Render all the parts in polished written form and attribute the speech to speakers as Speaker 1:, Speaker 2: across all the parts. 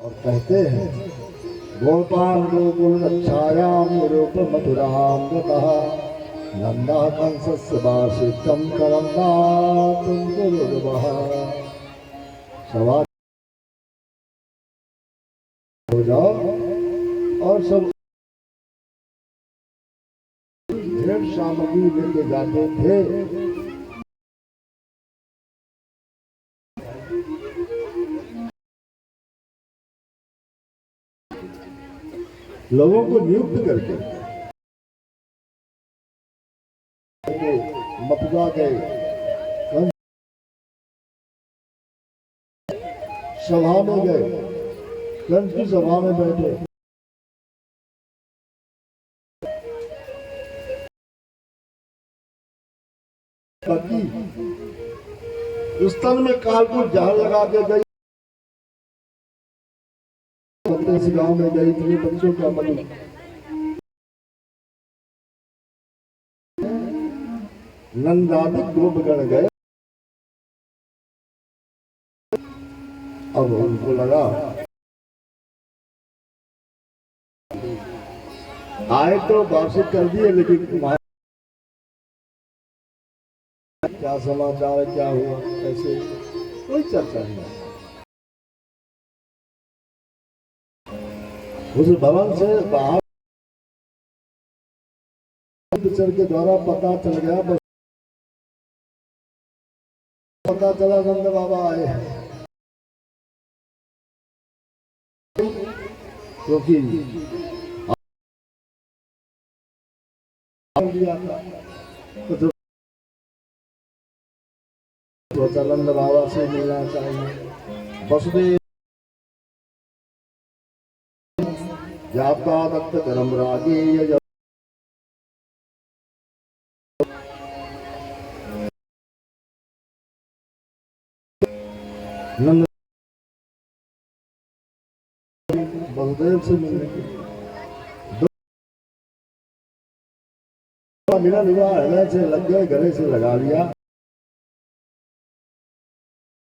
Speaker 1: और कहते हैं गोपाल गोकुल रक्षायाम रूप मथुराम गतः नंदा कंसस्य वार्षिकम करन्नाथं गुरुर्वः। सवार हो जाओ और सब ढेर सामग्री लेके जाते थे। लोगों को नियुक्त करके मथुरा गए, सभा में गए, कंस की सभा में बैठे। उस तन में काल को जहर लगा के गई, गांव में गई थी बच्चों का बलि। नंदादि गोपगण गए। अब उनको लगा आए तो वार्षिक कर दिए, लेकिन क्या समाचार है, क्या हुआ, कैसे, कोई चर्चा नहीं। उस भवन से बाहर के द्वारा पता चल गया, बस पता चला नंद बाबा आए हैं, क्योंकि तो नंद बाबा से मिलना चाहिए। वसुदेव जाता दत्त करम रागे नंद वसुदेव से मिलने के बिना विवाह हृदय से लग गए, गले से लगा लिया,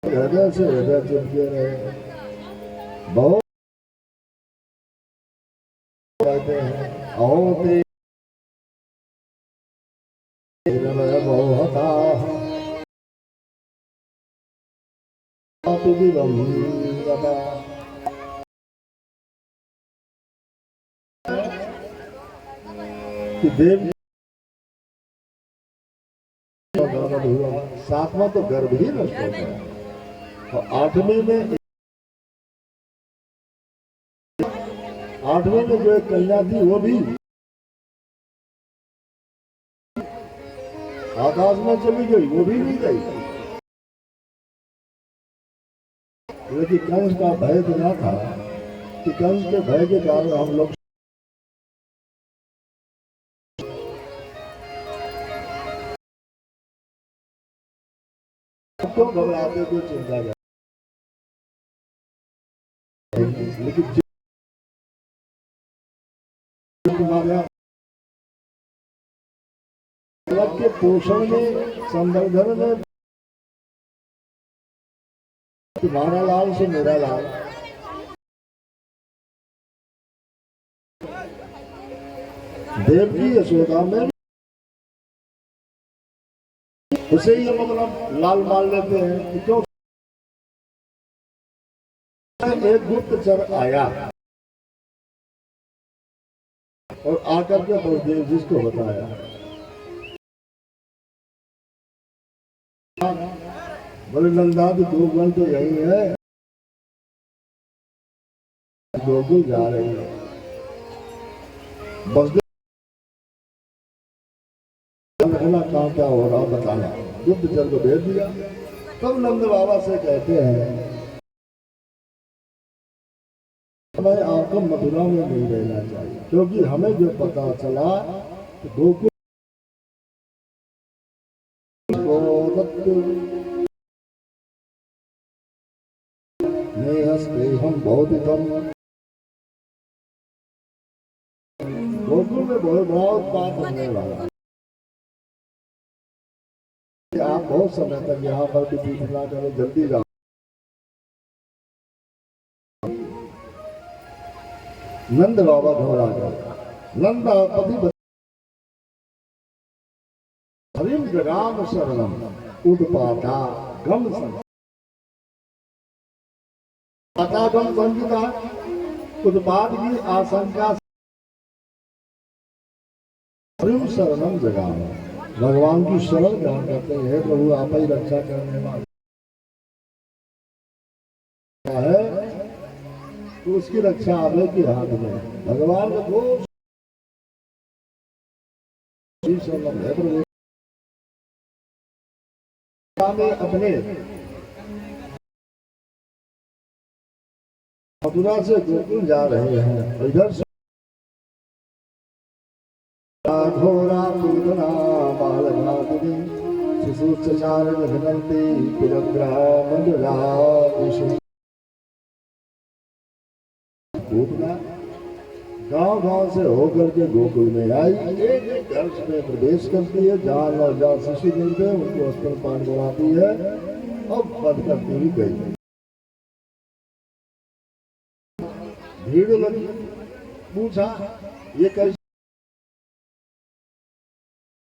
Speaker 1: हृदय से हृदय चिपके रहे। बहुत कहते हैं अहोते बहुता कि देव सातवां तो गर्भ ही नष्ट हो गया, और आठवें में जो एक कन्या थी वो भी आकाश में चली गई, वो भी नहीं गई। लेकिन कंस का भय तो ना था कि कंस के भय के कारण हम लोग तो घबराते थे, चिंता कर, लेकिन तुम्हारे के पोषण में, संवर्धन में तुम्हारा लाल से मेरा लाल, देव की यशोदा में उसे ही मतलब लाल मान लेते हैं। क्यों? एक गुप्तचर आया और आकर के बलदेव जी को बताया, बोले नंदा दो गण तो यही है, गोकुल जा रही है। बस कहाँ क्या हो रहा बताना, गुप्तचर को भेज दिया। तब नंद बाबा से कहते हैं हमें आपको मथुरा में नहीं रहना चाहिए, क्योंकि हमें जो पता चला कि गोकुल हम बहुत कम, गोकुल में बहुत बात होने वाला। आप बहुत समय तक यहाँ पर भी ना करें, जल्दी जाओ। नंद बाबा घबरा गए। नंदा पति हरिम जगाम शरणम उदपाता गम गम संगीता उत्पाद की आशंका हरिम शरणम जगाम, भगवान की शरण ग्रहण करते हैं। प्रभु आप ही रक्षा करने वाले है, तो उसकी रक्षा आवे के हाथ में। भगवान को शरणम है प्रभु में अपने मथुरा से गोकुल जा रहे हैं। इधर से घोरा पूतना बालघातिनी शिशुचारण घनंती पूतना गांव गांव से होकर के गोकुल में आई। एक एक घर में प्रवेश करती है, जहाँ नवजात शिशु मिलते हैं उनको स्तनपान कराती है और बंद करती हुई गई। भीड़ लगी, पूछा ये कैसे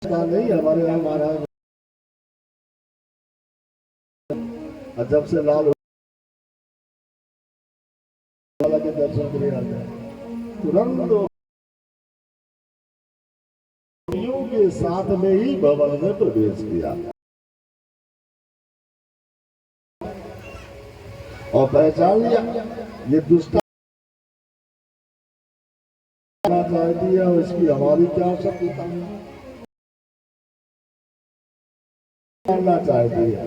Speaker 1: नहीं, हमारे यहाँ महाराज जब से लाल वाला के दर्शन के लिए आते हैं, तुरंत के साथ में ही भवन में प्रवेश किया और पहचान लिया ये दुष्ट चाहती है, इसकी हमारी क्या आवश्यकता करना चाहती है।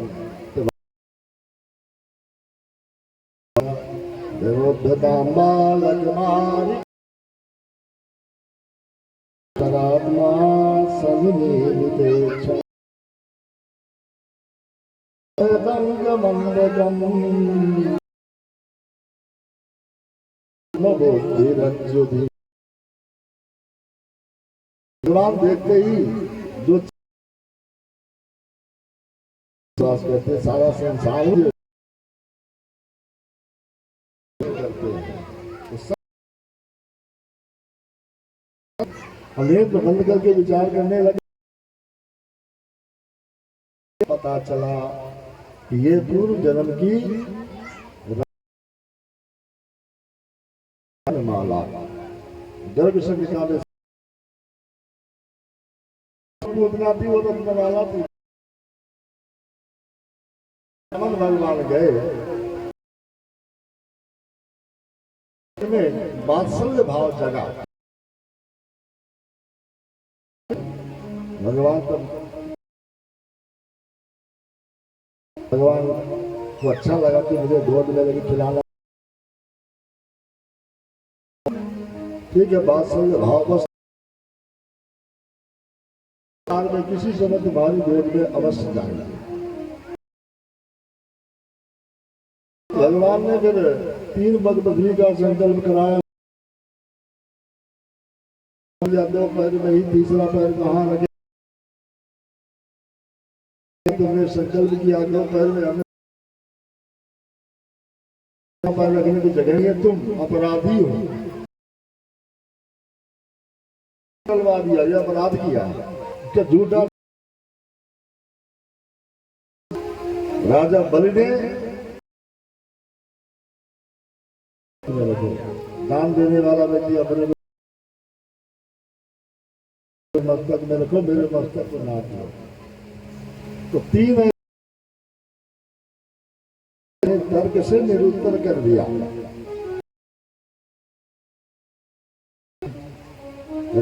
Speaker 1: तो तरात्मा देखते ही जो करते सारा संसार करते हैं, अनेक बंद करके विचार करने लगे। पता चला कि ये पूर्व जन्म की माला गर्भ संहिता में उतना थी, वो रत्नमाला थी। भगवान गए में वात्सल्य भाव जगा। भगवान को अच्छा लगा कि मुझे गोद में लगी खिलाना, ठीक है। वात्सल्य भाव बस में किसी समय तुम्हारी गोद में अवश्य जाएगा। भगवान ने फिर 3 बदबदली का संकल्प कराया। 2 पैर में ही तीसरा पैर कहाँ रखे, तुमने संकल्प किया 2 पैर में हमें पैर रखने की जगह है, तुम अपराधी हो। दिया ये अपराध किया, क्या झूठा। राजा बलि ने दान देने वाला व्यक्ति अपने मस्तक में रखो, मेरे मस्तक को नाप लो। तो 3 तर्क से निरुत्तर कर दिया।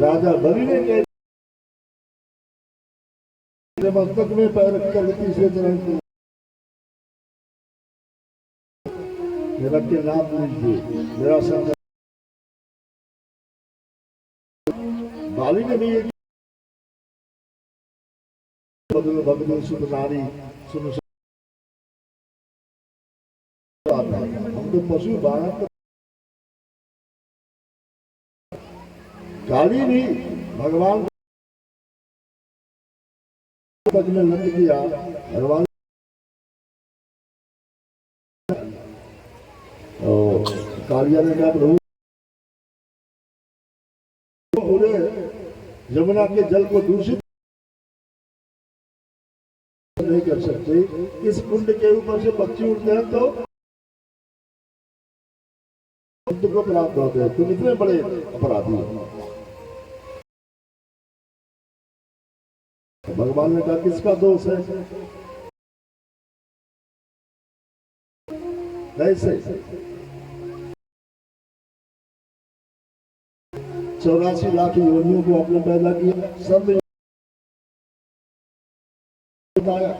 Speaker 1: राजा बलि ने कह मस्तक में पैर रखकर तीसरे चरण को रख के नाप लीजिए, मेरा संकल्प। बाली ने भी भगवान सुख नारी सुन, हम तो पशु बालक। काली भी भगवान में लग किया। भगवान कालिया ने कहा प्रभु यमुना के जल को दूषित नहीं कर सकते। इस कुंड के ऊपर से पक्षी उड़ते हैं तो कुंड को प्राप्त होते हैं। तुम इतने बड़े अपराधी हो। भगवान ने कहा किसका दोष है? कैसे 84 लाख योनियों को आपने पैदा किया, सब बनाया,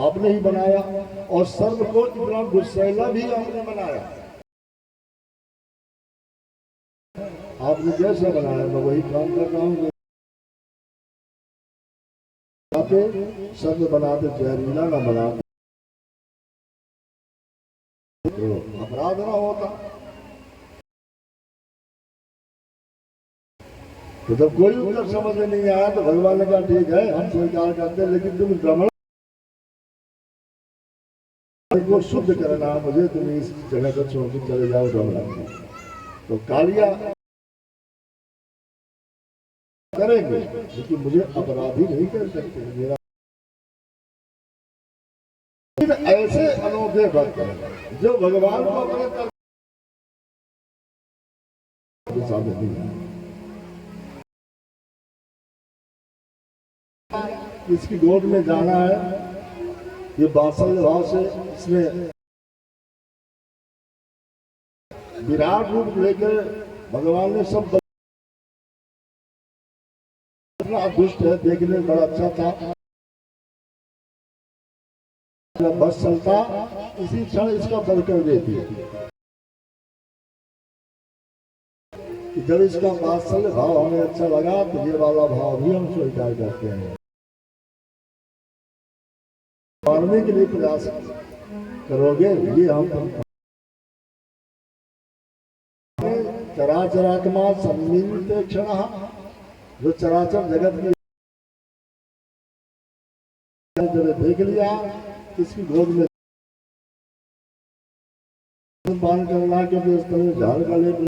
Speaker 1: आपने ही बनाया, और सर्व को इतना गुस्सैला भी आपने बनाया। आपने कैसे बनाया? मैं वही काम कर रहा हूँ। सर्व बनाते जहरीला ना बनाते तो अपराध ना होता। तो जब कोई उत्तर समझ में नहीं आया तो भगवान ने कहा ठीक है हम स्वीकार करते हैं, लेकिन तुम ब्राह्मण को शुद्ध करना, मुझे तुम इस जगह को छोड़ के चले जाओ ब्राह्मण। तो कालिया करेंगे लेकिन मुझे अपराधी नहीं कर सकते। मेरा ऐसे अनोखे भक्त हैं जो भगवान को अपने सामने नहीं। इसकी गोद में जाना है, ये बात्सल्य भाव से इसने विराट रूप लेकर भगवान ने सब इतना दुष्ट है, देखने में बड़ा अच्छा था। बस चलता इसी क्षण इसका बल कर देती है। जब इसका वात्सल्य भाव हमें अच्छा लगा तो ये वाला भाव भी हम स्वीकार करते हैं। मारने के लिए प्रयास करोगे ये हम चराचरात्मा सम्मिलित क्षण, जो चराचर जगत की देख लिया, इसकी गोद में पान करना के झाड़ का लेकिन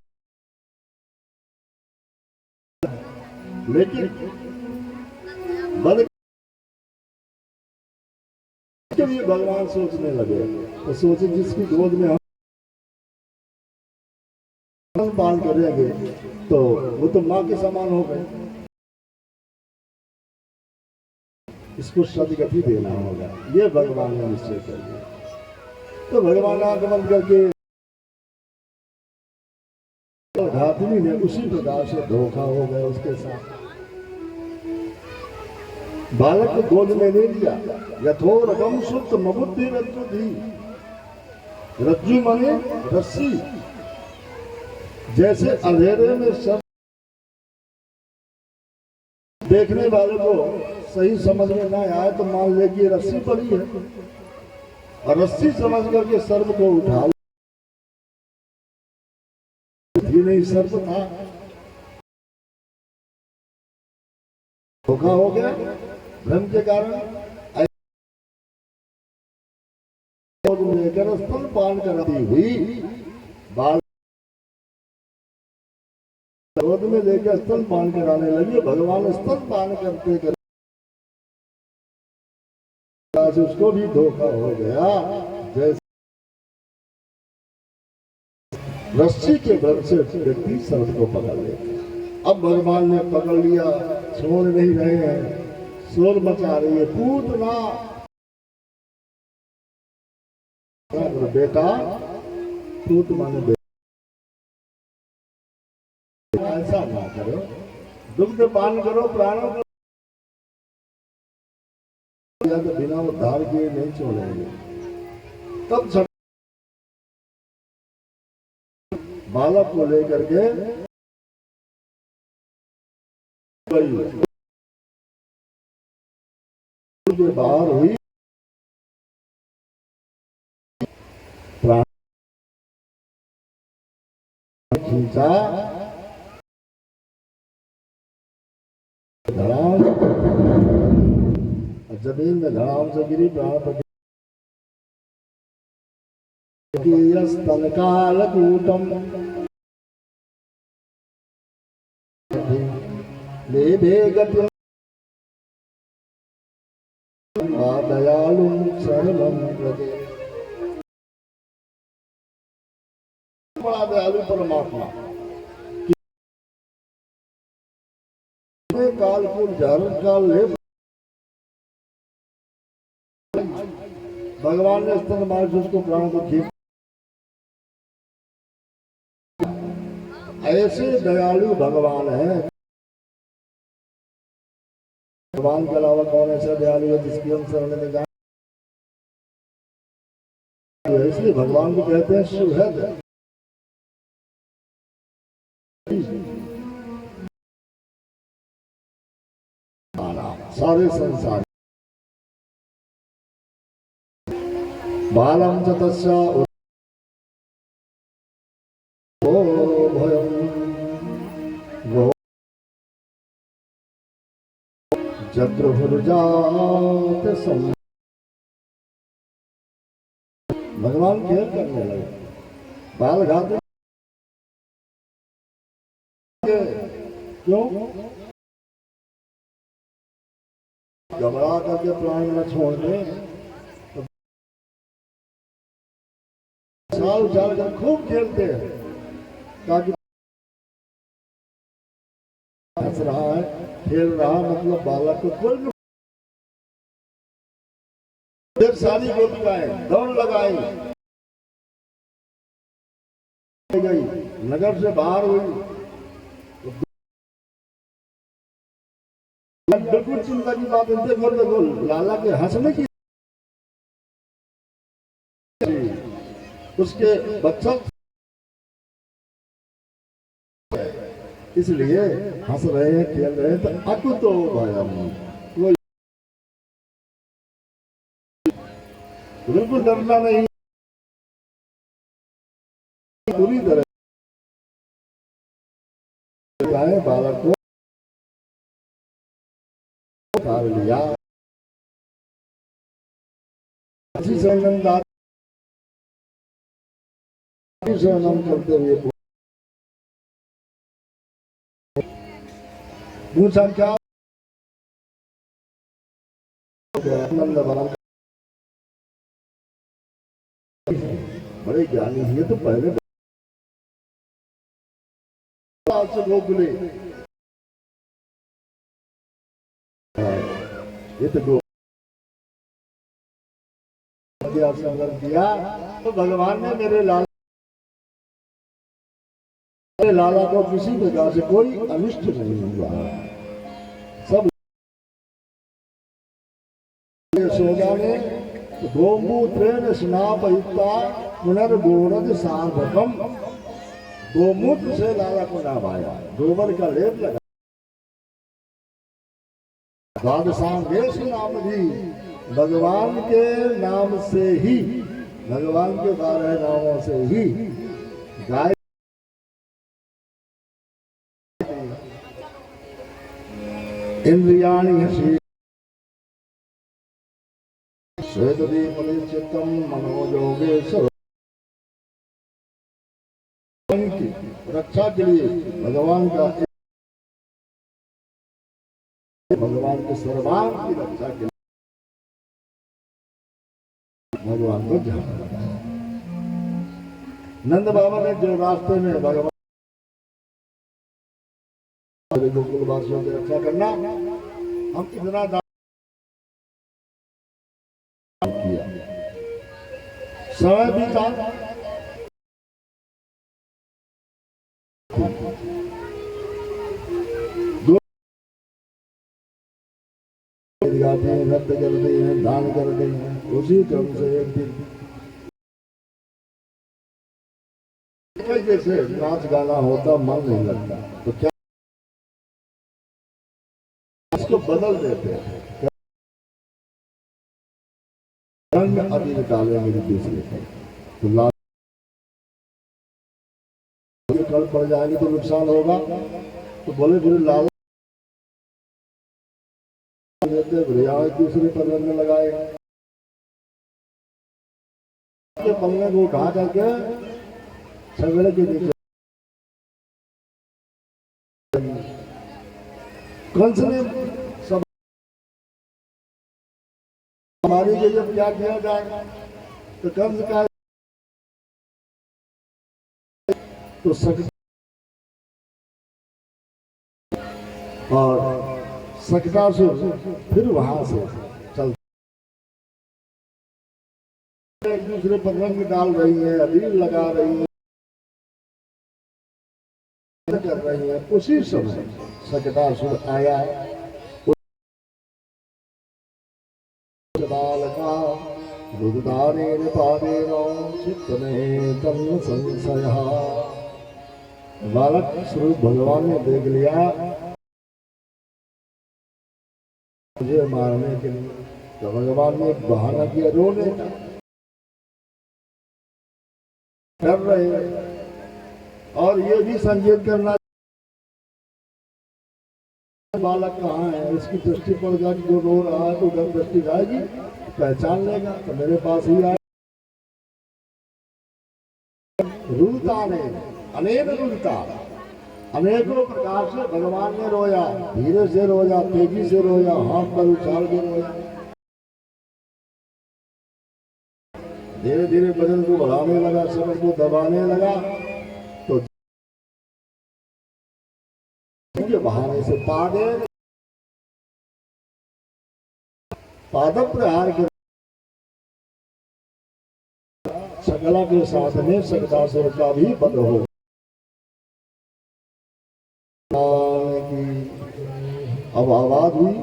Speaker 1: बल के लिए भगवान सोचने लगे तो सोचे जिसकी गोद में हम पान करेंगे तो वो तो माँ के समान हो गए, इसको सदगति देना होगा। ये भगवान ने निश्चय कर दिया। तो भगवान आगमन करके घातनी ने उसी प्रकार से धोखा हो गया उसके साथ। बालक को गोद में ले लिया। यथोरगम सुप्त मबुद्धि रज्जु दी। रज्जु माने रस्सी। जैसे अंधेरे में सब देखने वाले को सही समझ में ना आए तो मान ले कि रस्सी पड़ी है, और रस्सी समझ करके सर्प को उठा ये नहीं सर्प था। धोखा हो गया भ्रम के कारण। लेकर स्तन पान कराती हुई बाल गोद में लेकर स्तन पान कराने लगी। भगवान स्तन पान करते करते उसको भी धोखा हो गया। जैसे रस्सी के बल से व्यक्ति सर्प को पकड़ लेता। अब भगवान ने पकड़ लिया, छोड़ नहीं रहे हैं, शोर मचा रही है, पूतना बेटा पूत माने बेटा, ऐसा ना करो, दुग्ध पान करो, प्राणों को तो बिना उद्धार किए नहीं छोड़ेंगे। तब बालक को लेकर के बाहर हुई, प्राण खींचा, धड़ाम जमीन में धड़ाम से गिरी। प्राण लेभे गति दयालु शरणं व्रजे। बड़ा दयालु परमात्मा कालपुर झारण काल ले भगवान ने स्तन मार्ग उसको प्राण को खींच। ऐसे दयालु भगवान है। भगवान के अलावा कौन ऐसा दयालु है जिसकी हम शरण में जाए। इसलिए भगवान को कहते हैं सुहृद। सारे संसार बालम च तस्य भयं वो जद्रुजात सम। भगवान केयर करने लगे। बाल घाते क्यों? घबरा करके प्राण न छोड़ दे तो साल उछाल कर खूब खेलते हैं ताकि हंस रहा है खेल रहा मतलब बालक को कोई ढेर सारी गोपिकाएं दौड़ लगाई गई नगर से बाहर हुई। बिल्कुल चिंता की बात है। देखो लाला के हंसने की उसके बच्चा इसलिए हंस रहे हैं खेल रहे हैं तो अकुतो भयम वो बिल्कुल डरना नहीं। पूरी तरह बालक को उतार लिया। शरणम करते हुए पूछा क्या बड़े ज्ञानी है तो पहले गोकुले ये तो संग्रह किया तो भगवान ने मेरे लाला को किसी प्रकार से कोई अनिष्ट नहीं हुआ। सब यशोदा ने गोमूत्रेण स्नापयुक्ता पुनर्गोरज साधकम। गोमूत्र से लाला को नहवाया गोबर का लेप लगा। द्वादशांगेश नाम भी भगवान के नाम से ही भगवान के 12 नामों से ही गाय इंद्रियाणि चित्तम मनोयोगेश्वर की रक्षा के लिए भगवान के सर्वांग की रक्षा के लिए भगवान को ध्यान लगाया। नंद बाबा ने जो रास्ते में भगवान गोकुलवासियों की रक्षा करना हम इतना किया समय भी था। गाते हैं नृत्य करते हैं दान करते हैं उसी क्रम से एक दिन जैसे नाच गाना होता मन नहीं लगता तो क्या इसको बदल देते हैं। रंग अबीर डाले मेरी दूसरे तो लाल कल पड़ जाएंगे तो नुकसान होगा तो बोले फिर लाल दूसरे पर रंग लगाए पल्ले को उठा करके सवेरे के नीचे कंस ने सब हमारे लिए जब क्या किया जाए तो कंस का तो सक और सकटासुर फिर वहां से चल एक दूसरे पर रंग डाल रही है, अबीर लगा रही है, कर रही है। उसी समय सकटासुर आया, बालका रुदधारेण पादेन चित्तमें तन्न संशयः। बालक स्वरूप भगवान ने देख लिया मुझे मारने के लिए, तो भगवान ने एक बहाना किया, रोने का कर रहे हैं और ये भी संकेत करना बालक कहाँ है, इसकी दृष्टि पड़ जाएगी, जो रो रहा है तो उधर दृष्टि जाएगी, पहचान लेगा तो मेरे पास ही आए। रुदता ने अनेक रुदता, अनेकों प्रकार से भगवान ने रोया, धीरे से रोया, तेजी से रोया, हाथ पर उछाल के रोया, धीरे धीरे बदन को बढ़ाने लगा, शरीर को दबाने लगा, तो के बहाने से पादप प्रहार के सकला के साथ में सकटासुर का भी वध हो। अब आवाज हुई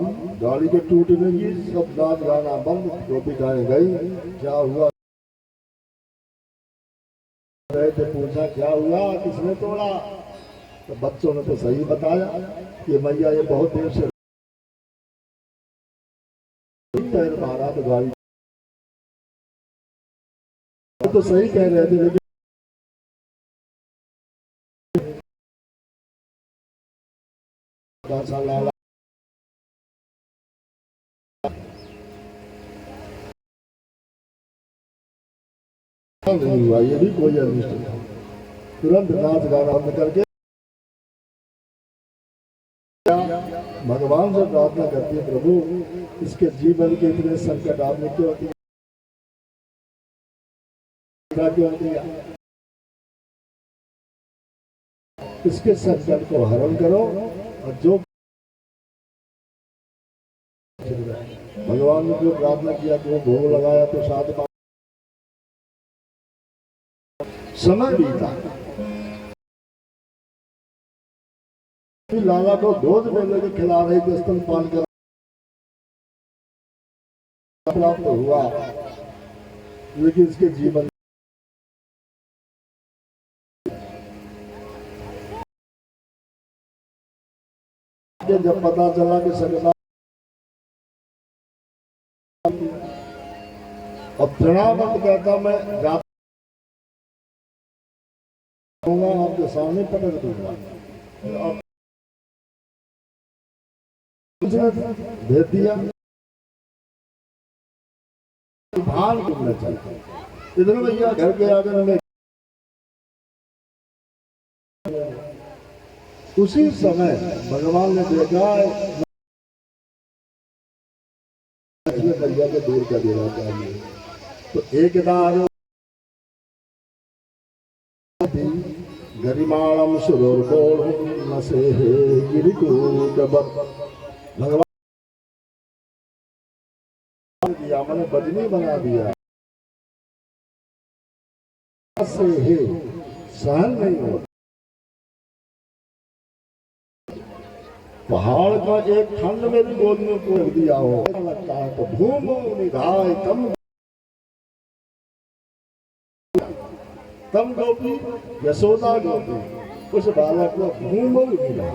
Speaker 1: गाड़ी के टूटने की, सब नाच गाना बंद, गोपिकाएं गई, क्या हुआ थे, पूछा क्या हुआ, किसने तोड़ा, तो बच्चों ने तो सही बताया कि मैया ये बहुत देर से पैर मारा तो गाड़ी, तो सही कह रहे थे, लेकिन लाला नहीं हुआ, ये भी कोई अनिष्ट नहीं। तुरंत नाच गाना बंद करके भगवान से प्रार्थना करती है, प्रभु इसके जीवन के इतने संकट आपने क्यों दिया, इसके संकट को हरण करो, और जो भगवान ने जो प्रार्थना किया कि वो भोग लगाया तो 7 बार समय बीता, लाला को दूध में लेके खिला रही थी, स्तनपान कर प्राप्त हुआ, लेकिन इसके जीवन जब पता चला कि सकला अब तृणावत कहता मैं जाऊंगा आपके सामने पटक दूंगा, भेज दिया, भान घूमने चलता, इधर भैया घर के आगे में उसी समय भगवान ने देखा भैया को दूर कर देना चाहिए, तो एक बार गरिमाणम सुरोर्गोण नसे भगवान दिया, मैंने बदनी बना दिया, से सहन नहीं होता, पहाड़ का एक खंड मेरी गोद में को दिया हो लगता है, तो भूमो निधाय तम गोपी यशोदा गोपी, उस बालक को भूमो मिला,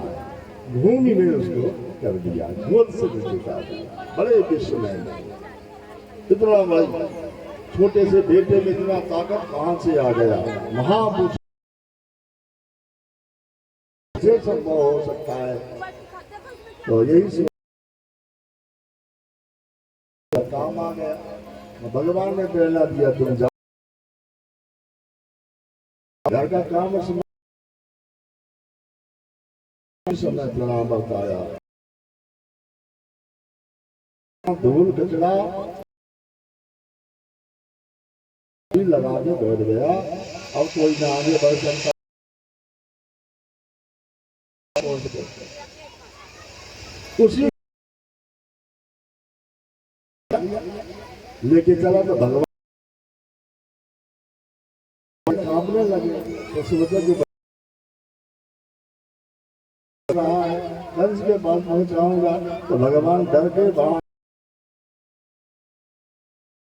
Speaker 1: भूमि में उसको कर दिया, गोद से निकाल दिया। बड़े विश्व में इतना बड़ा छोटे से बेटे में इतना ताकत कहां से आ गया, महापुरुष से संभव हो सकता है, तो यही से काम आ गया, भगवान ने प्रेरणा दिया तुम जाओ, घर का काम समय प्रणाम बताया। धूल कचरा लगा के बैठ गया। अब कोई ना आगे बढ़ सकता, उसी लेके चला तो भगवान कांपने लगे। तो सोचा कि रहा है कंस के पास पहुंच जाऊंगा तो भगवान डर के बाहर,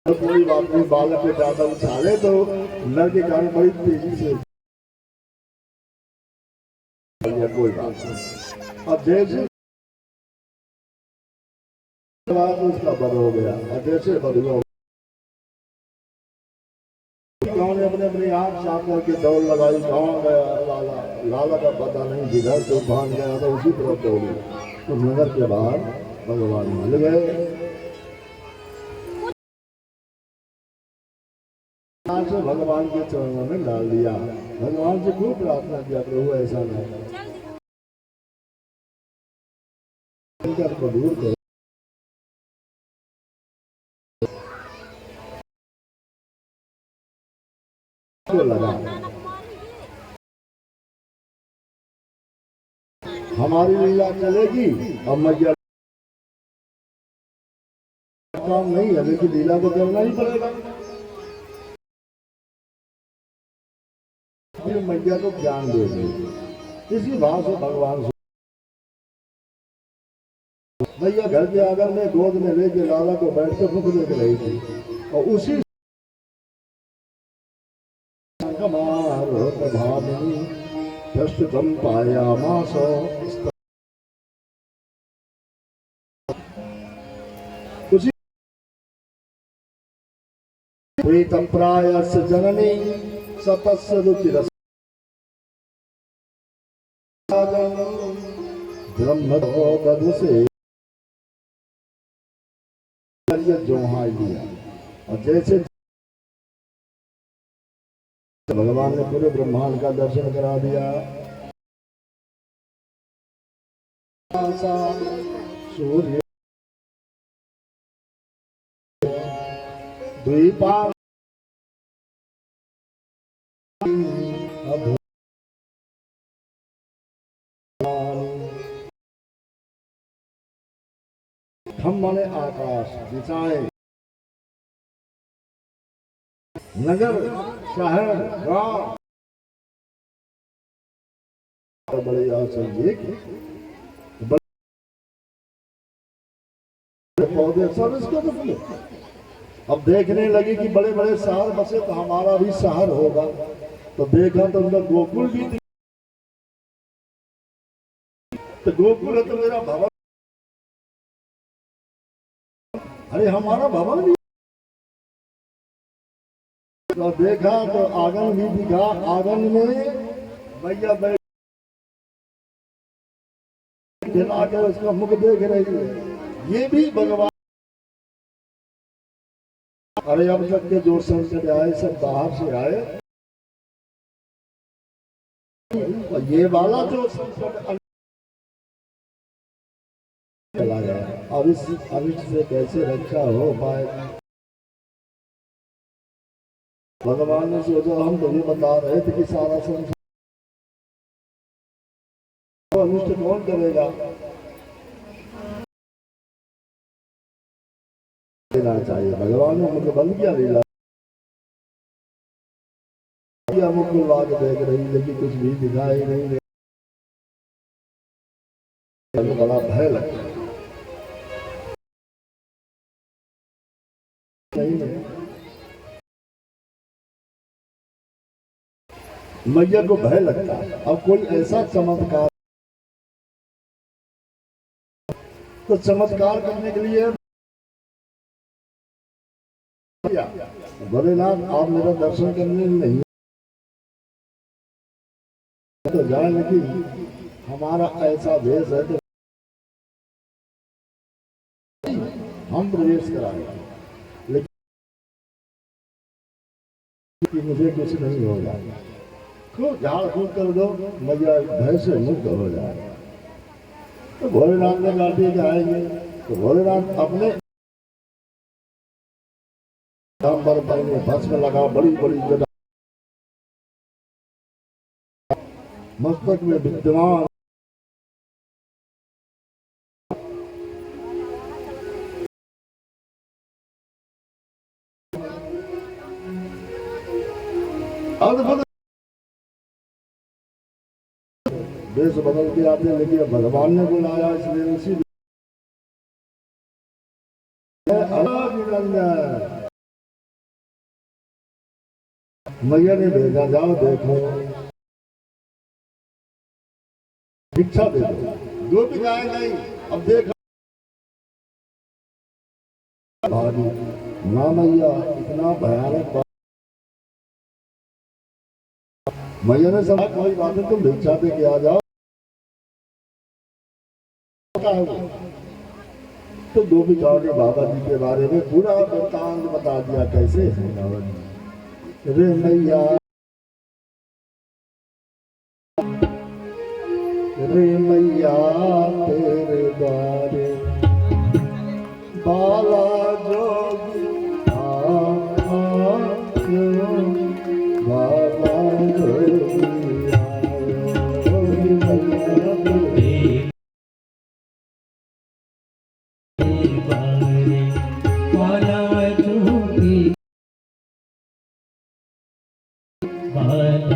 Speaker 1: कोई बात नहीं, बालक को ज्यादा उछाले तो नर के कारण बड़ी तेजी से कोई बात नहीं। अब जैसे उसका बद हो गया और जैसे बद हुआ ने अपने अपनी आंख साफ करके दौड़ लगाई। कहाँ गया लाला? लाला का पता नहीं, जिधर तो भाग गया था उसी तरफ दौड़ी। तो नगर के बाहर भगवान मिल गए। से भगवान के चरणों में डाल दिया। भगवान से खूब प्रार्थना किया, प्रभु ऐसा नहीं को दूर करो। लगा हमारी लीला चलेगी। अब मैया काम नहीं है, लेकिन लीला को करना ही पड़ेगा। फिर मैया को ज्ञान दे दी। इसी भाव से भगवान मैया घर के आंगन में गोद में लेके लाला को बैठ कर मुख लेके रही थी। और उसी भामिनी प्रस्तुतम पायामासो उसी प्रीतम प्रायस्य जननी सतस्य रुचिरस ब्रह्म से जोहा लिया। और जैसे भगवान ने पूरे ब्रह्मांड का दर्शन करा दिया। सूर्य द्वीपा हम माने आकाश, दिशाएं, नगर, शहर, गांव, बड़े पौधे सब इसके बदले। अब देखने लगी कि बड़े बड़े शहर बसे तो हमारा भी शहर होगा। तो देखा तो उनका गोकुल भी, तो गोकुल है तो मेरा भवन, अरे हमारा भवन भी। तो देखा तो आंगन भी दिखा। आंगन में मैया बैठ के उसका मुख देख रही है। ये भी भगवान। अरे अब तक के जो संकट आए सब बाहर से आए, और ये वाला जो संकट चला गया। अब इस अनिष्ट से कैसे रक्षा हो पाए? भगवान ने सोचा हम तो ये बता रहे थे कि सारा संसार अनिष्ट कौन करेगा? देना चाहिए। भगवान ने मुझे बंद किया लीला, मुकुल बाग देख रही लेकिन कुछ भी दिखाई नहीं दे। बड़ा भय लगता है। मैया को भय लगता है। अब कोई ऐसा चमत्कार, तो चमत्कार करने के लिए भोलेनाथ आप मेरा दर्शन करने नहीं तो जाए, लेकिन हमारा ऐसा भेष है तो हम प्रवेश कराएंगे, लेकिन मुझे कुछ नहीं होगा। खूब झाड़ फूक कर दो, मैया भय से मुक्त हो जाए। तो भोलेनाथ ने कहा ठीक है आएंगे। तो भोलेनाथ अपने सांबर पहने भस्म लगा बड़ी बड़ी जगह मस्तक में विद्यमान अद्भुत देश बदल के आते लेकिन भगवान ने बुलाया इसलिए उसी मैया ने भेजा जाओ देखो भिक्षा दे दो जो भी गाय नहीं अब देखा भारी ना मैया इतना भयानक मैया ने समझा कोई बात है तुम भिक्षा दे के आ जाओ तो दो बिचारों ने बाबा जी के बारे में पूरा वृत्तांत बता दिया कैसे बाबा जी रे मैया तेरे द्वारे बाला जोगी बाला जोगी
Speaker 2: भले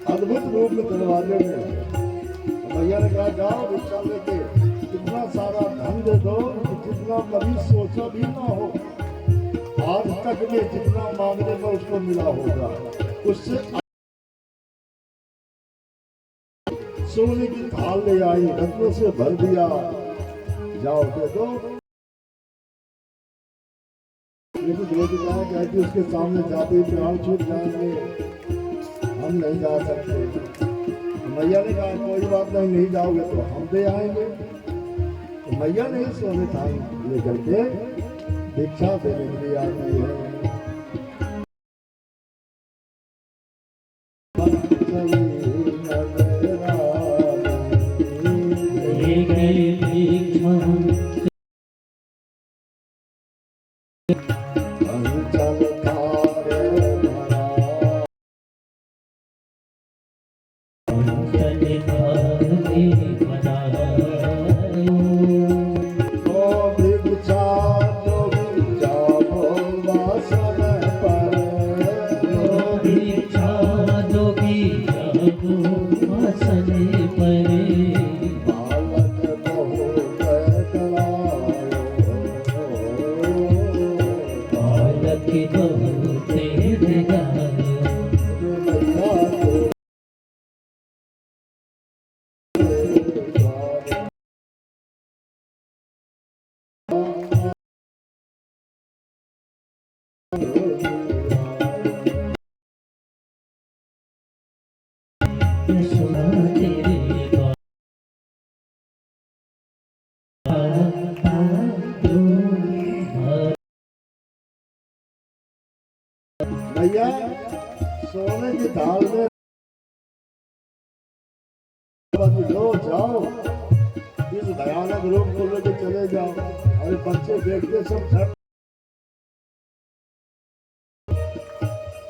Speaker 1: अद्भुत रूप में दरवाजे में भैया ने कहा जाओ भिक्षा लेके कितना सारा धन दे दो जितना कभी सोचा भी ना हो आज तक में जितना मांगने में उसको मिला होगा उससे सोने की थाल ले आई रत्नों से भर दिया जाओ दे दो लेकिन जो भी कहा कहती उसके सामने जाते प्राण छूट जाएंगे हम नहीं जा सकते मैया ने कहा कोई बात नहीं नहीं जाओगे तो हम दे आएंगे तो मैया ने सोने थाल लेकर के भिक्षा देने के लिए आती है भैया सोने की थाल में लो जाओ, इस भयानक रोग को लेके चले जाओ। अरे बच्चे देखते सब झट,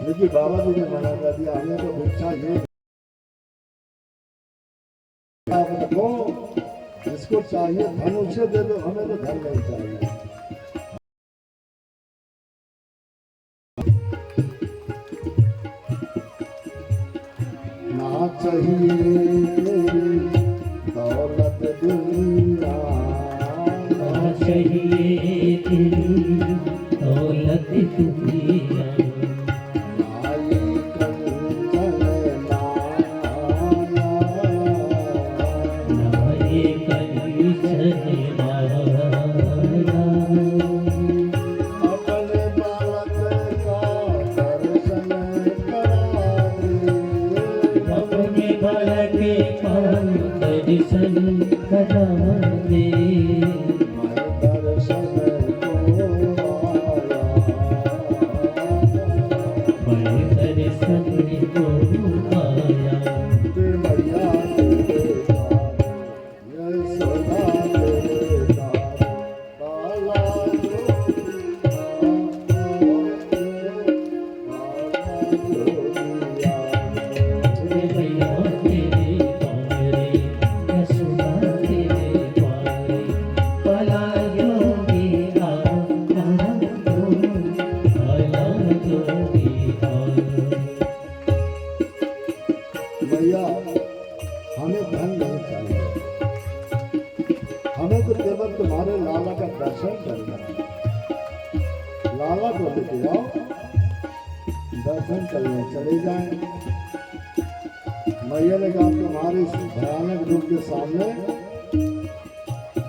Speaker 1: लेकिन बाबा जी ने मना कर दिया, हमें तो भिक्षा ये वो जिसको चाहिए धन उसे दे दो, हमें तो धन नहीं चाहिए। ना चाहिए दौलत दुनिया,
Speaker 2: ना चाहिए दौलत दुनिया, दर्शन करा दे,
Speaker 1: दर्शन
Speaker 2: मैं दर्शन को आया।
Speaker 1: मैया हमें धन नहीं चाहिए, हमें तो केवल तुम्हारे लाला का दर्शन करना है। लाला को लेके आओ, दर्शन करने चले जाएं। मैया ने कहा तुम्हारे इस भयानक रूप के सामने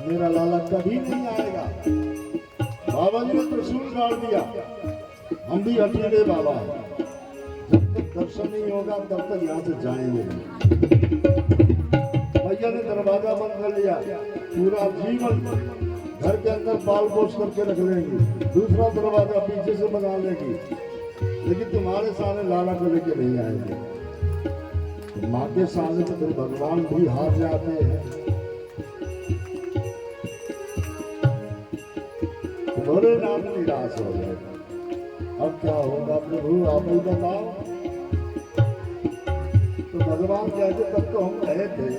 Speaker 1: मेरा लाला कभी नहीं आएगा। बाबा जी ने त्रिशूल गाड़ दिया, हम भी अकेले बाबा है, जब तक दर्शन नहीं होगा तब तक यहाँ से जाएंगे नहीं। भैया ने दरवाजा बंद कर लिया, पूरा जीवन घर के अंदर पाल पोष करके रख लेंगी, दूसरा दरवाजा पीछे से बना लेगी, लेकिन तुम्हारे सामने लाला को लेके नहीं आएंगे। तो माँ के सामने तो फिर भगवान भी हार जाते हैं। भोलेनाथ निराश हो गए, अब क्या होगा प्रभु आप ही बताओ। तो भगवान कहते तब तो हम कहे थे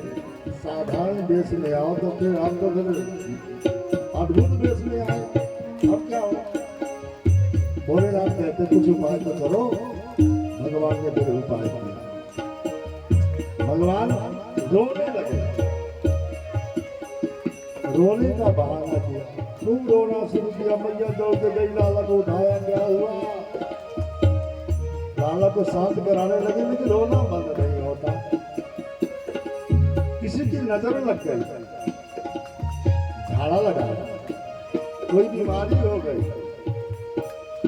Speaker 1: साधारण वेश में आओ, तो फिर आप तो फिर अद्भुत वेश में आए, अब क्या हो। भोलेनाथ कहते कुछ उपाय तो करो। भगवान ने फिर उपाय किया, भगवान रोने लगे, रोने का बहाना किया, खूब रोना शुरू किया। मैया दौड़ के गई, लाला को उठाया, क्या हुआ। लाला को शांत कराने लगे, लेकिन रोना बंद नहीं होता। किसी की नजर लग गई, झाड़ा लगाया, कोई बीमारी हो गई,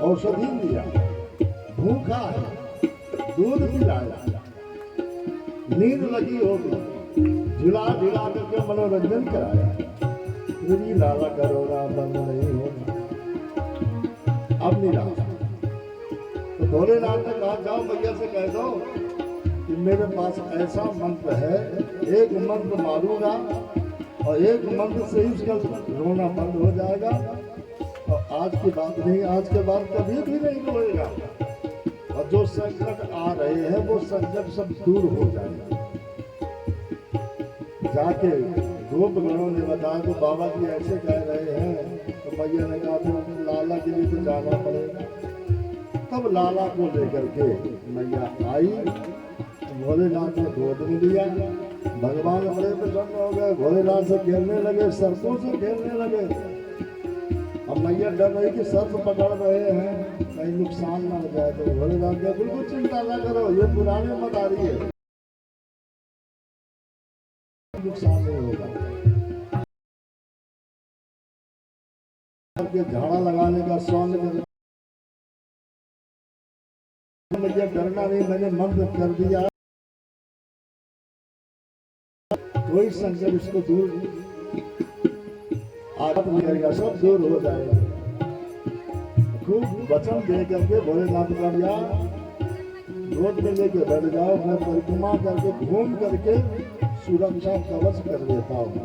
Speaker 1: औषधि दिया, भूखा है, दूध पिलाया, नींद लगी होगी, झुला झुला करके मनोरंजन कराया, फिर भी लाला का रोना बंद नहीं होगा। अब निराश, तो भोलेनाथ ने कहा जाओ भैया से कह दो कि मेरे पास ऐसा मंत्र है, एक मंत्र मारूंगा और एक मंत्र से ही उसका रोना बंद हो जाएगा, और आज की बात नहीं, आज के बाद कभी भी नहीं रोएगा, और जो संकट आ रहे हैं वो संकट सब दूर हो जाएगा। जाके गोप गणों ने बताया तो बाबा जी ऐसे कह रहे हैं, तो भैया ने कहा तो लाला के लिए तो जाना पड़ेगा। तब लाला को लेकर के मैया आई, भोलेनाथ ने गोद में लिया, भगवान बड़े प्रसन्न हो गए, भोलेनाथ से खेलने लगे, सर्पों से खेलने लगे। अब मैया डर रही कि सर्प पकड़ रहे हैं, कहीं नुकसान ना हो जाए, तो भोलेनाथ ने बिल्कुल चिंता ना करो, ये पुराने मत आ रही है, नुकसान नहीं होगा। झाड़ा लगाने का स्वामी मुझे डरना नहीं, मैंने मंत्र कर दिया, कोई संकट उसको दूर आदत नहीं करेगा, सब दूर हो जाएगा। खूब वचन दे करके भोलेनाथ का दिया गोद में लेके बैठ जाओ, मैं परिक्रमा करके घूम करके सुरक्षा कवच कर देता हूँ।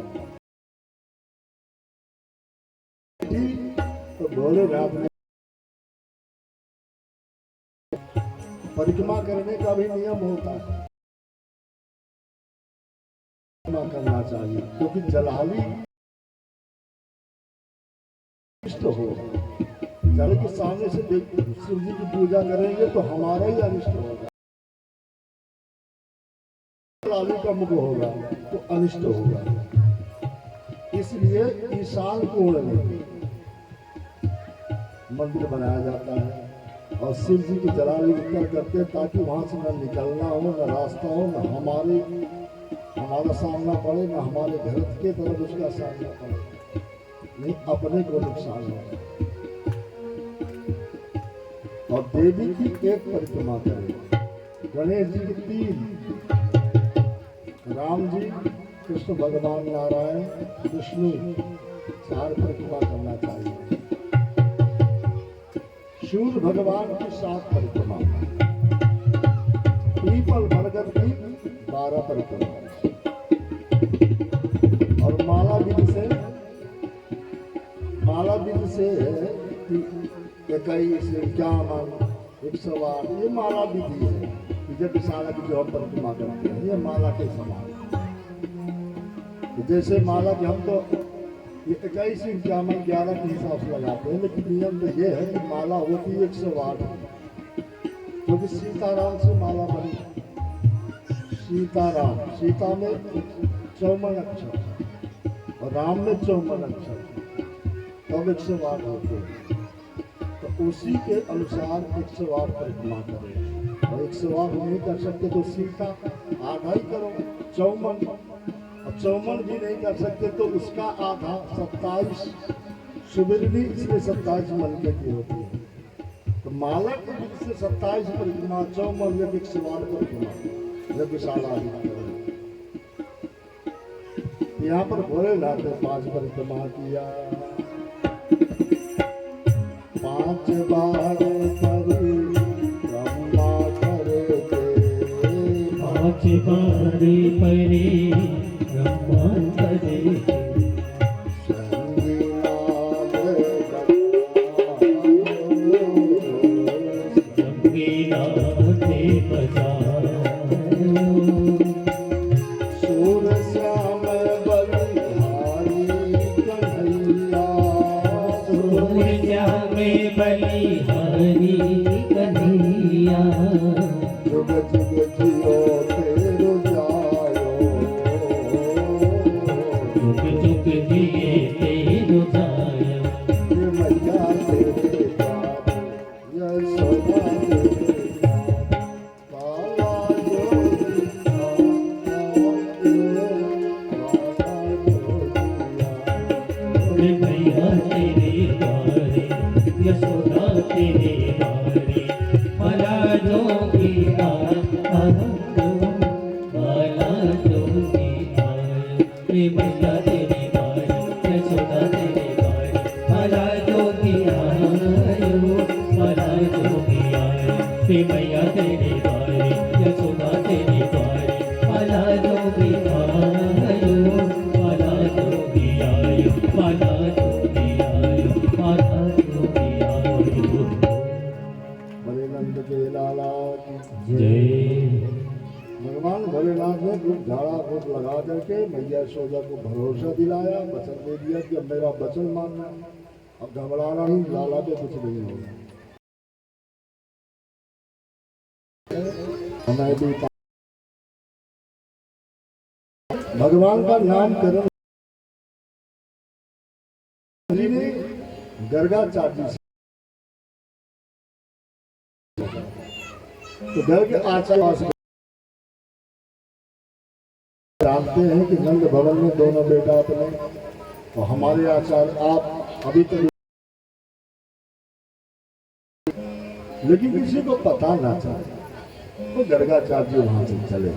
Speaker 1: तो भोलेनाथ ने परिक्रमा करने का भी नियम होता है, परिक्रमा करना चाहिए, क्योंकि जलाली इष्ट हो। जल के सामने से शिव जी की पूजा करेंगे तो हमारा ही अनिष्ट होगा, जलाली का मुख होगा तो अनिष्ट होगा। इसलिए ईशान कोण में मंदिर बनाया जाता है और शिव जी की जलाली उत्तर करते हैं, ताकि वहां से न निकलना हो, न रास्ता हो, न हमारा सामना पड़े, न हमारे घर के तरफ उसका सामना पड़े, नहीं अपने को नुकसान हो। और देवी की एक परिक्रमा करें, गणेश जी की 3, राम जी, कृष्ण भगवान, नारायण, विष्णु, 4 परिक्रमा करना चाहिए। सूर्य भगवान की 7 परिक्रमा, पीपल बरगद की 12 परिक्रमा, और माला विधि से 21, 51, 108, ये माला विधि है। जब विशाला की जो हम परिक्रमा करते हैं ये माला के समान, जैसे माला की हम तो ये 21, 51, 11 के हिसाब से लगाते हैं, लेकिन नियम तो ये है कि माला होती है 108, क्योंकि सीताराम से माला बनी। सीता में 54 अक्षर और राम में 54 अक्षर, तब 108 होते हैं। तो उसी के अनुसार 108 परिक्रमा करें, और 108 नहीं कर सकते तो सीता आधा ही करो, 54, और 54 भी नहीं कर सकते तो उसका आधा 27 सुबिरनी, इसलिए 27 मलके की होती है। तो माला की विधि से 27 परिक्रमा, 54 या 108 परिक्रमा, जब विशाला यहाँ पर भोलेनाथ ने 5 परिक्रमा किया। 5 बार परिक्रमा करके,
Speaker 2: 5 बार परिक्रमा करे, बलिहारी कन्हैया,
Speaker 1: जुग जुग जियो तेरो जायो,
Speaker 2: जुग जुग जिए तेरो जायो,
Speaker 1: ये मैया तेरे द्वार, यशोदा तेरे द्वार, काला जोगी
Speaker 2: मैया तेरे द्वारे, यशोदा तेरे द्वारे, भला जोगी आयो, भला जोगी आयो, मैया तेरे द्वारे, यशोदा तेरे द्वारे, भला जोगी आयो, भला जोगी आयो, मैया तेरे द्वारे, यशोदा तेरे द्वारे, भला जोगी आयो, भला जोगी आयो, भला जोगी आयो, भला जोगी आयो।
Speaker 1: भले नंद के लाला की
Speaker 2: जय।
Speaker 1: भगवान भोलेनाथ ने खूब झाड़ा फूक लगा करके मैया यशोदा को भरोसा दिलाया, वचन दे दिया कि अब मेरा वचन मानना, अब घबराना नहीं, लाला पे कुछ नहीं होगा। हमें भी भगवान का नाम करण जी ने गर्गाचार्य से, तो घर के आचार्य जानते हैं कि नंद भवन में दोनों बेटा अपने, और हमारे आचार्य आप अभी तक, लेकिन किसी को पता ना चाहे तो गर्गाचार्य वहां से चले।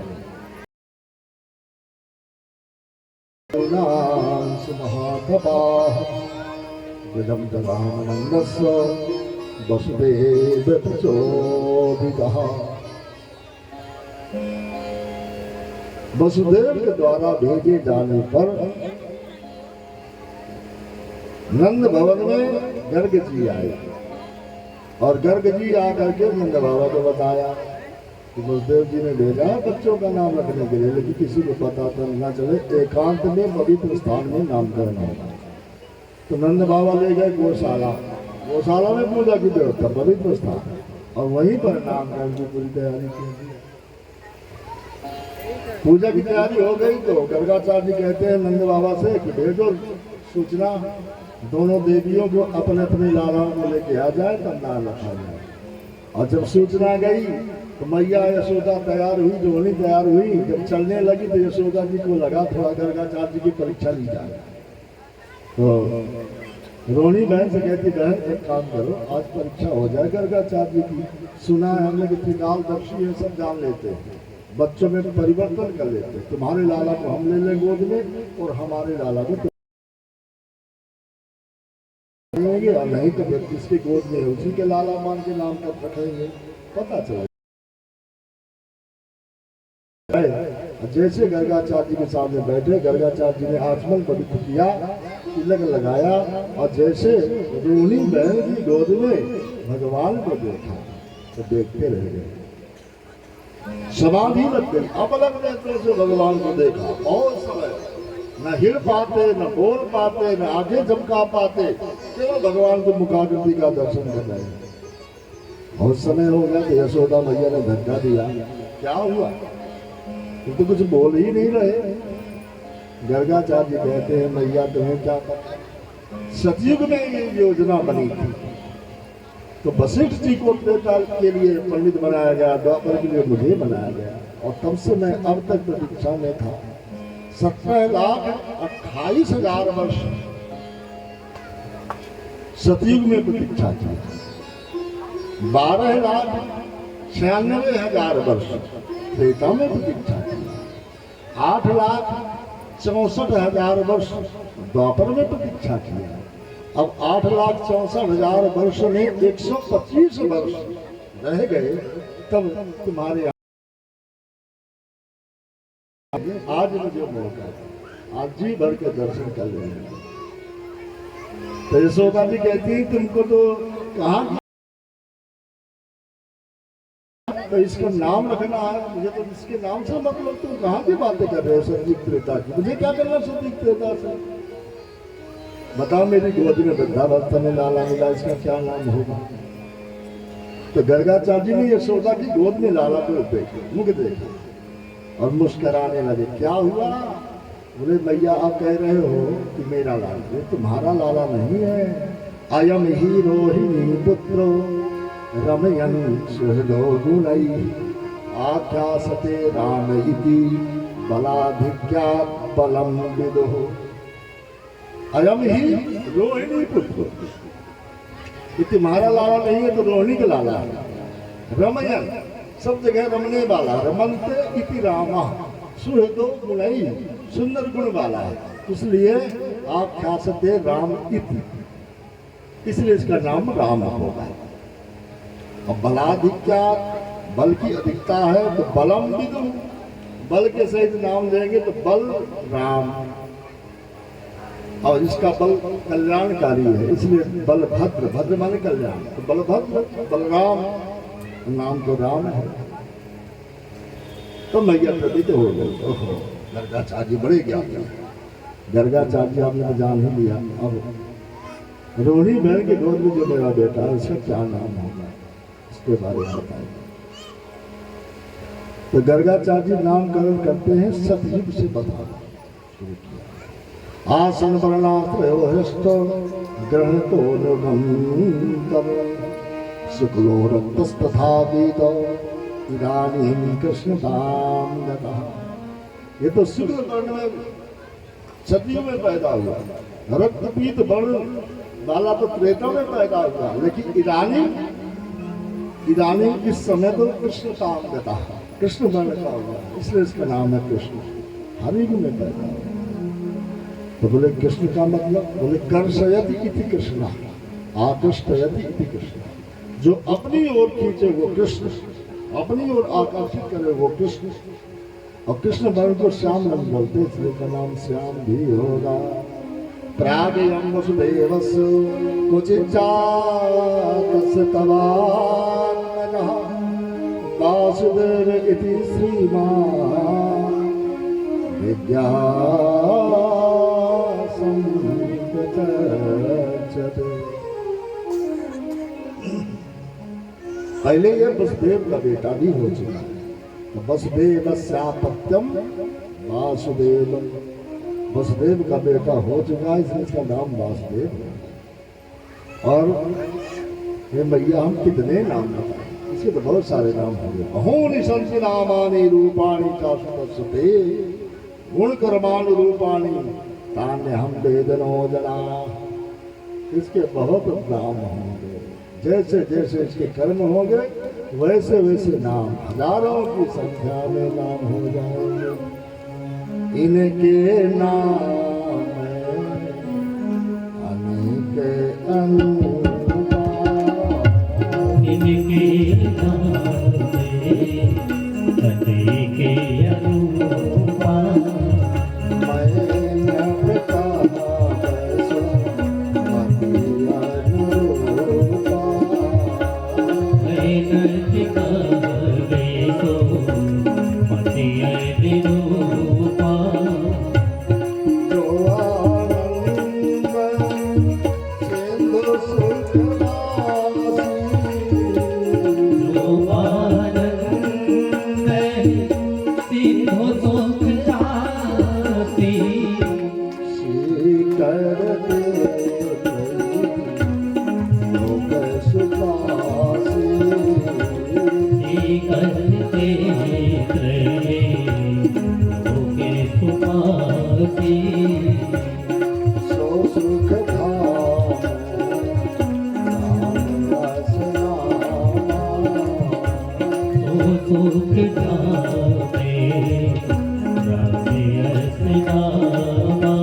Speaker 1: महातपाः विदं ददानन्दस्य वसुदेव प्रचोदितः। वसुदेव के द्वारा भेजे जाने पर नंद भवन में गर्ग जी आए और गर्ग जी आकर के नंद बाबा को बताया कि वसुदेव जी ने भेजा बच्चों का नाम रखने के लिए, लेकिन किसी को पता तो न चले, एकांत में पवित्र स्थान में नामकरण होगा। तो नंद बाबा ले गए गौशाला, गौशाला में पूजा की व्यवस्था, पवित्र स्थान, और वहीं पर नामकरण की पूरी तैयारी की। पूजा की तैयारी हो गई तो गर्गाचार्य जी कहते हैं नंद बाबा से कि भेजो सूचना, दोनों देवियों को अपने अपने लालाओं को लेके आ जाए तब नाम रखा जाए। और जब सूचना गई तो मैया यशोदा तैयार हुई, रोहिणी तैयार हुई। जब चलने लगी तो यशोदा जी को लगा थोड़ा गर्गाचार्य जी की परीक्षा ली जाए। तो रोहिणी बहन से कहती, बहन एक काम करो, आज परीक्षा हो जाए गर्गाचार्य जी की। सुना है हमने कि त्रिकालदर्शी है, सब जान लेते हैं, बच्चों में परिवर्तन कर लेते। तुम्हारे लाला को हम ले लें गोद में और हमारे लाला को और नहीं तो जिसके गोद में है उसी के लाला मान के नाम पर रखेंगे, पता चले। जैसे गर्गाचार्य जी के सामने बैठे, गर्गाचार्य जी ने आचमन पवित्र किया, तिलक लगाया और जैसे रोहिणी बहन की गोद में भगवान को देखा तो देखते रह गए, समाधि लग गई। अपलक नेत्रों से भगवान को देखा, बहुत समय न हिल पाते, न बोल पाते, न आंखें झमका पाते, केवल भगवान को मुखाकृति का दर्शन कर रहे। बहुत समय हो गया तो यशोदा मैया ने धक्का दिया, क्या हुआ, तुम तो कुछ बोल ही नहीं रहे। गर्गाचार्य कहते हैं मैया तुम्हें क्या पता, सतयुग में ये योजना बनी थी तो वशिष्ठ जी को त्रेता के लिए पंडित बनाया गया, द्वापर के लिए मुझे बनाया गया, और तब से मैं अब तक प्रतीक्षा में था। 17,28,000 वर्ष सतयुग में प्रतीक्षा की, 12,96,000 वर्ष त्रेता में प्रतीक्षा की, 8,64,000 वर्ष द्वापर में प्रतीक्षा किया। अब 8,64,000 वर्ष में 125 वर्ष रह गए, तब तुम्हारे आज मुझे मौका, आज जी भर के दर्शन कर लेंगे। तो यशोदा जी कहती तुमको तो कहाँ, तो इसका नाम रखना है, मुझे तो इसके नाम से मतलब, तुम कहाँ की बातें कर रहे हो सतयुग त्रेता की, मुझे क्या करना सतयुग त्रेता से, बताओ मेरी गोद में वृद्धावस्था में लाला मिला, इसका क्या नाम होगा। तो गर्गाचार्य जी ने यशोदा की गोद में लाला को देखे, मुख देखा और मुस्कराने लगे। क्या हुआ, बोले मैया आप कह रहे हो कि मेरा लाला, ये तुम्हारा लाला नहीं है। अयम ही रोहिणी पुत्रो रमयन सुहृदो गुणै आख्यासते राम इति बलाधिक्यात् बलम विदुः। अयम ही रोहिणी पुत्र, ये तुम्हारा लाला नहीं है तो रोहिणी का लाला है। रमयन सब जगह रमने वाला, रमनते इति रामा सुहृदो गुणै, सुंदर गुण वाला है, इसलिए आप ख्यासते राम इति, इसलिए इसका नाम राम होगा। और बलाधिक्या, बल की अधिकता है तो बलम विदु, बल के सहित नाम लेंगे तो बल राम, और इसका बल कल्याणकारी है, इसलिए बलभद्र, भद्र माने कल्याण, तो बलभद्र बलराम, नाम तो राम है। तो मैया प्रतीत हो गई, ओहो गर्गाचार्य बड़े ज्ञानी, गर्गाचार्य आपने तो जान ही लिया। अब रोहिणी बहन के गोद में जो मेरा बेटा है उसका क्या नाम होगा, इसके बारे में बताइए। तो गर्गाचार्य नामकरण करते हैं, सतयुग से बताना शुरू किया। आसन वर्णाश्रयो ग्रहण तो शुक्लो रक्तस्तथा वेद इदानीं कृष्णतां गतः। ये तो शुक्ल वर्ण में सतयुग में पैदा हुआ, रक्तपीत वर्ण वाला तो त्रेता में पैदा हुआ, लेकिन इदानीं इस समय तो कृष्णतां गतः, कृष्ण वर्ण का हुआ, इसलिए इसका नाम है कृष्ण, हर युग में पैदा हुआ। तो बोले कृष्ण का मतलब, बोले कर्षयति इति कृष्ण, आकृष्टयति इति कृष्ण, जो अपनी ओर खींचे वो कृष्ण, अपनी ओर आकर्षित करे वो कृष्ण। और कृष्ण वर्ण को श्याम रंग बोलते, इसलिए का नाम श्याम भी होगा। प्रागयं वसुदेवस्य क्वचिच्चातस्य तवान्नः वासुदेव इति श्रीमान् विज्ञासं प्रचक्षते। पहले ये वसुदेव का बेटा भी हो चुका है। तो वसुदेवस्यापत्यम वासुदेव, वसुदेव का बेटा हो चुका है, इसलिए इसका नाम वासुदेव है। और ये मैया हम कितने नाम बताएं, इसके तो बहुत सारे नाम होंगे। अहोनि संति नामानि रूपाणि चाशुपस्यते गुण कर्माणि रूपाणि तान्य हम वेदनो जना। इसके बहुत नाम होंगे, जैसे जैसे इसके कर्म होंगे वैसे वैसे नाम, हजारों की संख्या में नाम हो जाएंगे। इनके नाम अनेक अनुपम,
Speaker 2: इनके नाम अनेक अनुपम।
Speaker 1: मैंने पिता वैसो मति अनुरूपम।
Speaker 2: मैंने पिता वैसो मति अनुरूपम।
Speaker 1: जो आनंद सिंधु सुखवासी,
Speaker 2: जो आनंद सिंधु सुख जाति।
Speaker 1: श्रीकर लोक सुखासी।
Speaker 2: करते त्रये लोके सुखासी।
Speaker 1: सो सुख धाम नाम वासना।
Speaker 2: सो सुख जाते राधे नामा।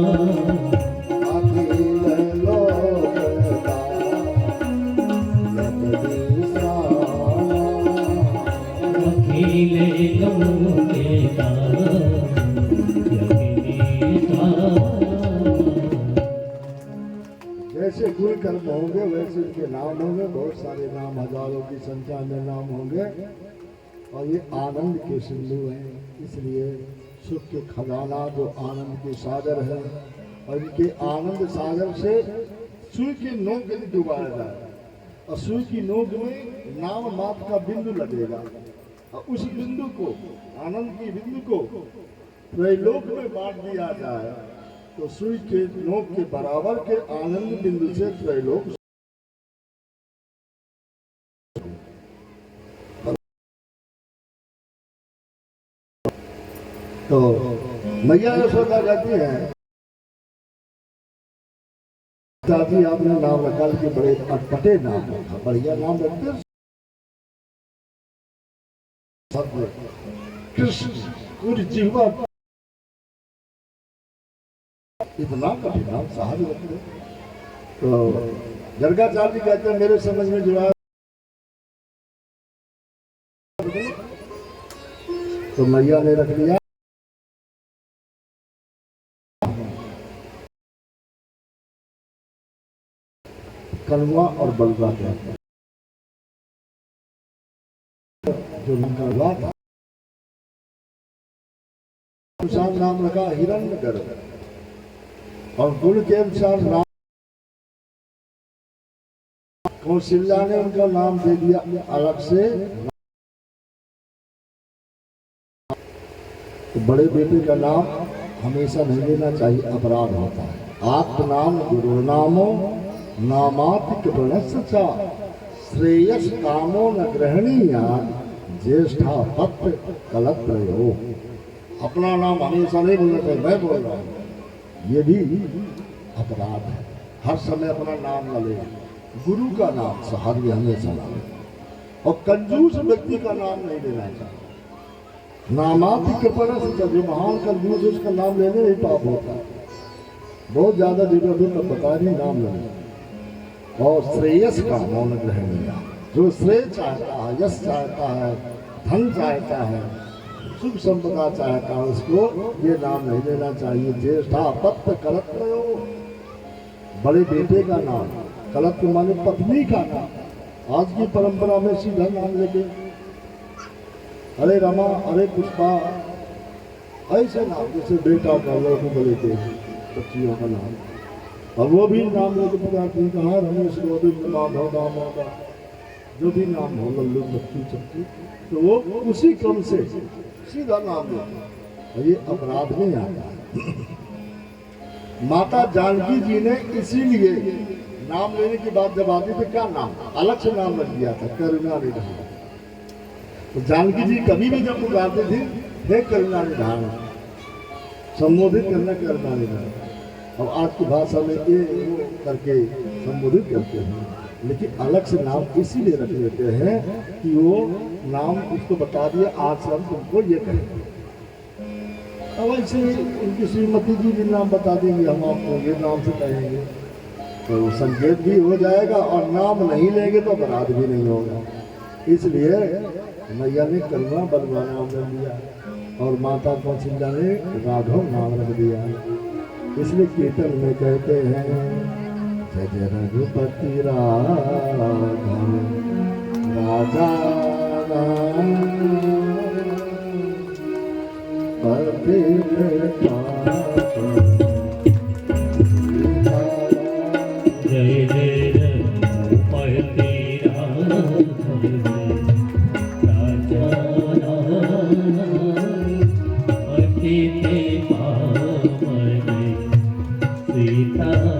Speaker 1: अखिल लोक का जगदीशाना।
Speaker 2: अखिले लोके का जगदीशा।
Speaker 1: जैसे गुण कर्म होंगे वैसे उनके नाम होंगे, बहुत सारे नाम, हजारों की संख्या में नाम होंगे। और ये आनंद के सिंधु हैं, इसलिए सुख के खजाना जो आनंद के सागर है, और इनके आनंद सागर से सुई की नोक यदि डुबाया जाए और सुई की नोक में नाम मात्र का बिंदु लगेगा, और उस बिंदु को, आनंद की बिंदु को त्रैलोक में बांट दिया जाए तो सुई के नोक के बराबर के आनंद बिंदु से त्रैलोक। तो मैया यशोदा कहती है, दादी आपने नाम रखा कि बड़े अटपटे नाम रखा, बढ़िया नाम रखते कृष्ण, पूरी जीवा इतना कठिन नाम सहज रखते। तो गर्गाचार्य कहते हैं मेरे समझ में जो है, तो मैया ने रख लिया कलवा और बलवा कहते हैं, जो कलवा था अनुसार नाम रखा हिरण्यगर्भ, और गुण के अनुसार नाम कौशल्या ने उनका नाम दे दिया अलग से। तो बड़े बेटे का नाम हमेशा नहीं लेना चाहिए, अपराध होता है। आत्मनाम गुरु नामो नामाति कृपणस्य श्रेयस कामो न ग्रहणीया ज्येष्ठा पत्र कलत्रयो। अपना नाम हमेशा नहीं बोलना चाहिए, मैं बोल रहा हूँ, ये भी अपराध है। हर समय अपना नाम न ले, गुरु का नाम सहारे हमेशा ना ले, और कंजूस व्यक्ति का नाम नहीं लेना चाहिए। नामाति कृपणा से, जो महान कंजूस है उसका नाम लेने में पाप होता है। बहुत ज्यादा जगह में बता नहीं नाम लेना। और श्रेयस का मौन ग्रहण, जो श्रेय चाहता है, यश चाहता है, धन चाहता है, सुख संपदा चाहता है, उसको ये नाम नहीं लेना चाहिए। ज्येष्ठा पत्र कलत्रयो, बड़े बेटे का नाम, कलत्र माने पत्नी का नाम। आज की परंपरा में सीधा नाम लेके अरे रमा, अरे पुष्पा, ऐसे नाम जैसे बेटा का लोग लेते हैं बच्चियों का नाम, और वो भी नाम लेके पुकारती कहा रमेश गोविंद माधव दामोदर, जो भी नाम हो, लल्लू बच्ची चक्की, तो वो उसी क्रम से सीधा नाम लेते हैं। ये अपराध नहीं आता है। माता जानकी जी ने इसीलिए नाम लेने की बात जब आती थी, क्या नाम अलग से नाम रख दिया था, करुणा निधान। तो जानकी जी कभी भी जब पुकारते थे, हे करुणा निधान, संबोधित करना करुणा निधान। और आज की भाषा में ये वो करके संबोधित करते हैं, लेकिन अलग से नाम इसीलिए रख लेते हैं कि वो नाम उसको बता दिया, आज से हम तुमको ये करेंगे। अब ऐसे उनकी श्रीमती जी भी नाम बता देंगे, हम आपको ये नाम से कहेंगे, तो संकेत भी हो जाएगा, और नाम नहीं लेंगे तो अपराध भी नहीं होगा। इसलिए मैया ने करुणा बलवा नाम रख दिया, और माता कौशल्या ने राघव नाम रख दिया। इसलिए कीर्तन में कहते हैं, जय जय रघुपति राघव राजा
Speaker 2: जय जय रघुपति राघव राजा पतित पावन सीताराम।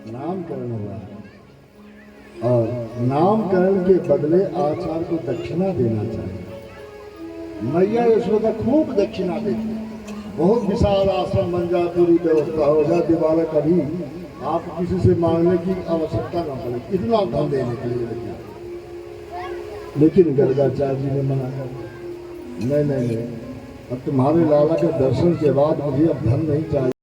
Speaker 2: नामकरण हुआ, और नामकरण के बदले आचार्य को दक्षिणा देना चाहिए। मैया यशोदा खूब दक्षिणा देती, बहुत विशाल आश्रम बन जाए, पूरी व्यवस्था हो जाए, दोबारा कभी आप किसी से मांगने की आवश्यकता न पड़े, इतना धन देने के लिए। लेकिन गर्गाचार्य जी ने मना कर, नहीं नहीं नहीं, अब तुम्हारे लाला के दर्शन के बाद मुझे अब धन नहीं चाहिए।